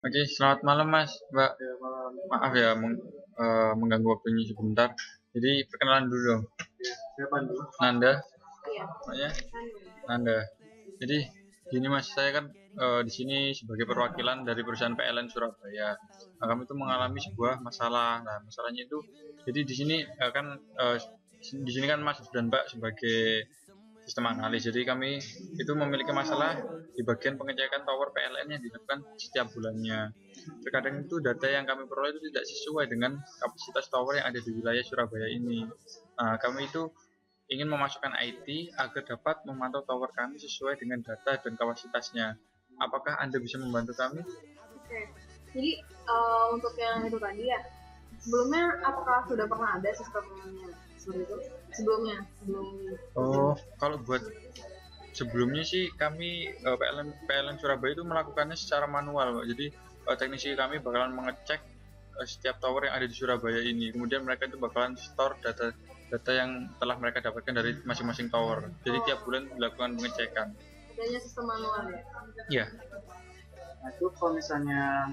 Oke, selamat malam Mas, Mbak. Ya, malam. Maaf ya mengganggu waktunya sebentar. Jadi perkenalan dulu dong. Saya Pandu. Nanda, namanya Nanda. Jadi gini Mas, saya kan di sini sebagai perwakilan dari perusahaan PLN Surabaya. Nah, kami itu mengalami sebuah masalah. Nah, masalahnya itu jadi di sini di sini kan Mas dan Mbak sebagai sistem analis. Jadi kami itu memiliki masalah di bagian pengecekan tower PLN yang dilakukan setiap bulannya. Terkadang itu data yang kami peroleh itu tidak sesuai dengan kapasitas tower yang ada di wilayah Surabaya ini. Nah, kami itu ingin memasukkan IT agar dapat memantau tower kami sesuai dengan data dan kapasitasnya. Apakah Anda bisa membantu kami? Oke, jadi untuk yang itu tadi ya, sebelumnya apakah sudah pernah ada sistemnya seperti itu? Sebelum Oh, kalau buat sebelumnya sih kami PLN Surabaya itu melakukannya secara manual, Pak. Jadi teknisi kami bakalan mengecek setiap tower yang ada di Surabaya ini. Kemudian mereka itu bakalan store data yang telah mereka dapatkan dari masing-masing tower. Jadi tiap bulan dilakukan pengecekan. adanya sistem manual ya? Iya. Nah itu kalau misalnya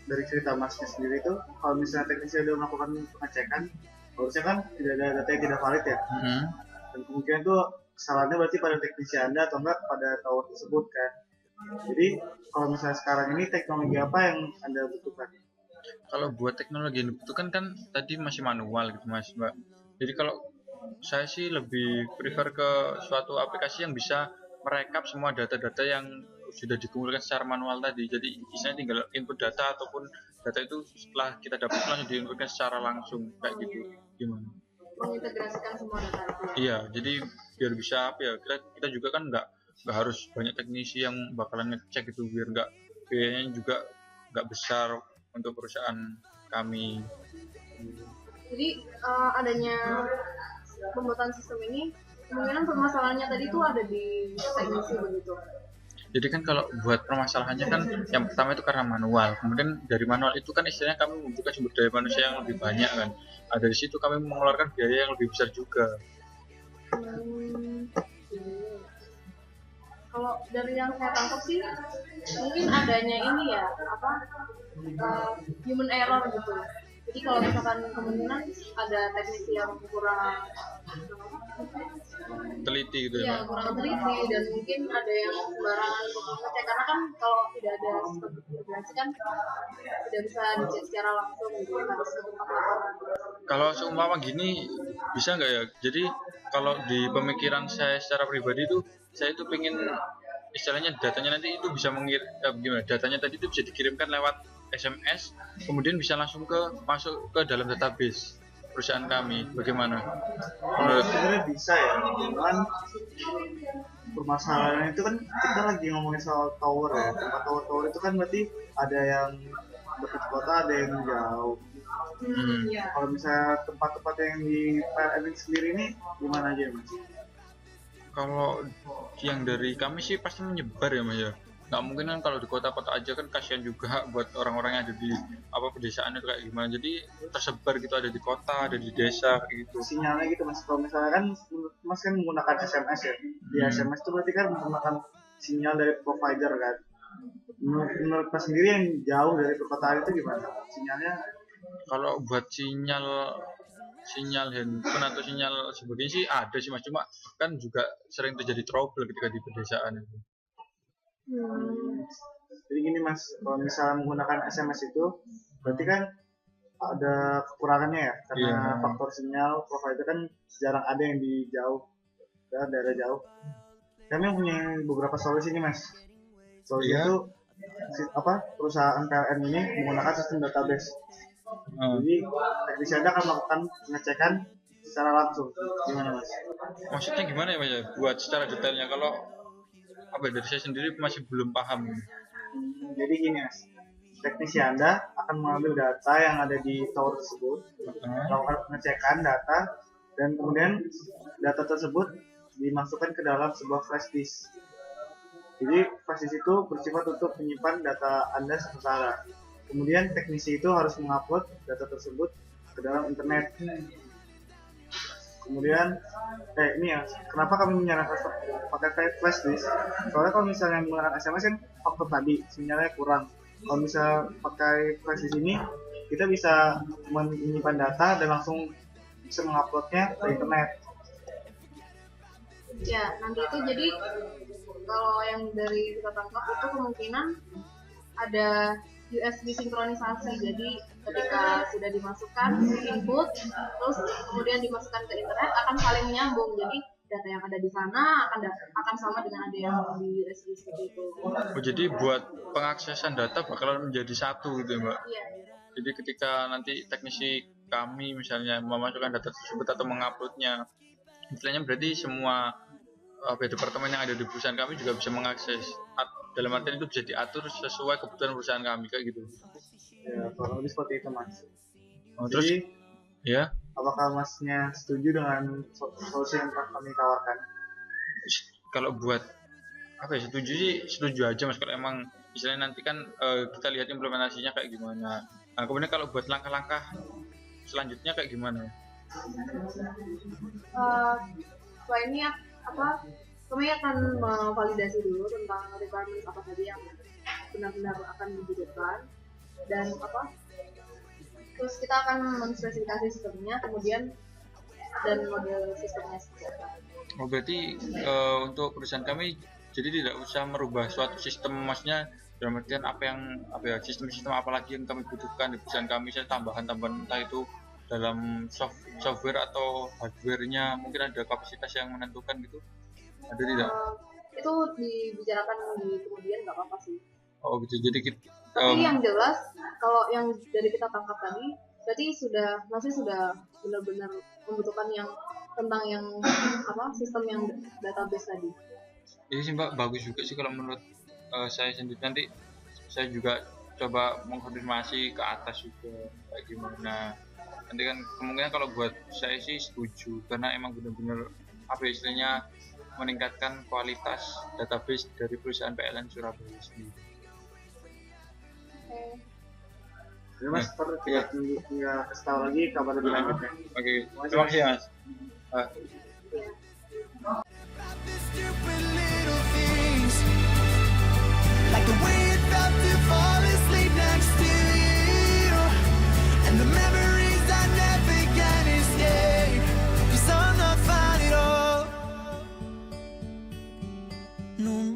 dari cerita Masnya sendiri itu, kalau misalnya teknisi sudah melakukan pengecekan, harusnya kan tidak ada data yang tidak valid ya. Dan kemungkinan itu kesalahannya berarti pada teknisi Anda atau enggak pada tower tersebut kan. Jadi kalau misalnya sekarang ini teknologi apa yang Anda butuhkan? Kalau buat teknologi yang dibutuhkan kan tadi masih manual gitu Mas, Mbak. Jadi kalau saya sih lebih prefer ke suatu aplikasi yang bisa merekap semua data-data yang sudah dikumpulkan secara manual tadi. Jadi isinya tinggal input data ataupun data itu setelah kita dapat langsung diinputkan secara langsung kayak gitu. Gimana? Mengintegrasikan semua data itu ya? Iya, jadi biar bisa apa ya? Kita juga kan nggak harus banyak teknisi yang bakalan ngecek itu biar nggak biayanya juga nggak besar untuk perusahaan kami. Jadi adanya pembuatan sistem ini, kemungkinan permasalahannya tadi itu ada di teknisi begitu. Jadi kan kalau buat permasalahannya kan yang pertama itu karena manual. Kemudian dari manual itu kan istilahnya kami membutuhkan sumber daya manusia yang lebih banyak kan. Nah, dari situ kami mengeluarkan biaya yang lebih besar juga. Hmm, kalau dari yang saya tangkap sih, mungkin adanya ini ya, apa human error gitu. Jadi kalau misalkan kemungkinan ada teknisi yang kurang Teliti gitu ya, ya Pak. kurang teliti dan mungkin ada yang sembarangan ngecek karena kan kalau tidak ada sistem integrasi kan tidak bisa dicek secara langsung gitu harus ke tempat lapangan. Kalau seumpama gini bisa nggak ya? Jadi kalau di pemikiran saya secara pribadi itu saya itu pengen istilahnya datanya nanti itu bisa gimana? Datanya tadi itu bisa dikirimkan lewat SMS, kemudian bisa langsung masuk ke dalam database perusahaan kami. Bagaimana? Menurut Sebenarnya bisa ya, cuman permasalahan itu kan kita lagi ngomongin soal tower ya. Tempat tower itu kan berarti ada yang dekat kota, ada yang jauh. Ya. Kalau misalnya tempat-tempat yang di PLN sendiri ini gimana aja Mas? kalau yang dari kami sih pasti menyebar ya Mas ya. Nggak mungkin kan kalau di kota-kota aja kan kasihan juga buat orang-orang yang ada di pedesaan itu kayak gimana. Jadi tersebar gitu ada di kota, ada di desa kayak gitu. Sinyalnya gitu Mas, kalau misalnya kan Mas kan menggunakan SMS ya. Di SMS itu berarti kan menggunakan sinyal dari provider kan. Menurut Mas sendiri yang jauh dari perkotaan itu gimana? Sinyalnya Kalau buat sinyal handphone atau sinyal sebagainya sih ada sih Mas, cuma kan juga sering terjadi trouble ketika di pedesaan itu. jadi gini Mas, kalau misalnya menggunakan SMS itu berarti kan ada kekurangannya ya, karena Iya. faktor sinyal provider kan jarang ada yang di jauh, daerah jauh. Kami punya beberapa solusi nih Mas. Solusi Iya. itu perusahaan PLN ini menggunakan sistem database. Jadi teknisi Anda akan melakukan pengecekan secara langsung. Gimana Mas? Maksudnya gimana ya Mas ya? Buat secara detailnya kalau dari saya sendiri masih belum paham. Jadi gini Mas, teknisi Anda akan mengambil data yang ada di tower tersebut, melakukan pengecekan data, dan kemudian data tersebut dimasukkan ke dalam sebuah flash disk. Jadi flash disk itu bersifat untuk menyimpan data Anda sementara. Kemudian teknisi itu harus mengupload data tersebut ke dalam internet. Kemudian ini ya, kenapa kami menyarankan pakai flash disk? Soalnya kalau misalnya menggunakan SMS kan faktor tadi sinyalnya kurang. Kalau misal pakai Presys ini, kita bisa menyimpan data dan langsung bisa menguploadnya ke internet. Ya, nanti itu jadi kalau yang dari kita tangkap itu kemungkinan ada USB sinkronisasi. Jadi ketika sudah dimasukkan input, terus kemudian dimasukkan ke internet akan saling menyambung. Jadi data yang ada di sana akan sama dengan ada yang di USB seperti itu. Oh, jadi buat pengaksesan data bakalan menjadi satu gitu ya, Mbak? Iya. Jadi ketika nanti teknisi kami misalnya memasukkan data tersebut atau menguploadnya, istilahnya berarti semua departemen yang ada di perusahaan kami juga bisa mengakses. Dalam artian itu bisa diatur sesuai kebutuhan perusahaan kami kayak gitu. Ya, kurang lebih seperti itu, Mas. Oh, terus Jadi, ya, apakah Masnya setuju dengan solusi yang kami tawarkan? kalau buat apa ya, setuju aja Mas, kalau emang misalnya nanti kan kita lihat implementasinya kayak gimana. Nah, kemudian kalau buat langkah-langkah selanjutnya kayak gimana? Setelah ini kami akan memvalidasi dulu tentang requirements apa saja yang benar-benar akan dibutuhkan dan terus kita akan menspesifikasi sistemnya kemudian dan model sistemnya seperti apa. Oh, berarti untuk perusahaan kami jadi tidak usah merubah suatu sistem, maksudnya dalam artian sistem-sistem apa lagi yang kami butuhkan di perusahaan kami, misalnya tambahan-tambahan entah itu dalam software atau hardware-nya, mungkin ada kapasitas yang menentukan gitu, ada tidak? Itu dibicarakan di kemudian, nggak apa-apa sih. Oh gitu, jadi kita tapi yang jelas kalau yang dari kita tangkap tadi berarti masih sudah benar-benar membutuhkan yang tentang yang sistem yang database tadi. Ini sih Mbak, bagus juga sih kalau menurut saya sendiri. Nanti saya juga coba mengkonfirmasi ke atas juga kayak gimana. Nanti kan kemungkinan kalau buat saya sih setuju, karena emang benar-benar istilahnya meningkatkan kualitas database dari perusahaan PLN Surabaya sendiri. Jadi Mas, kita kasih tahu lagi kabar lebih lanjut ya. Oke, terima kasih Mas. Like the way it felt to fall asleep next to you, and the memories I never can escape, 'cause I'm not fine at all. No.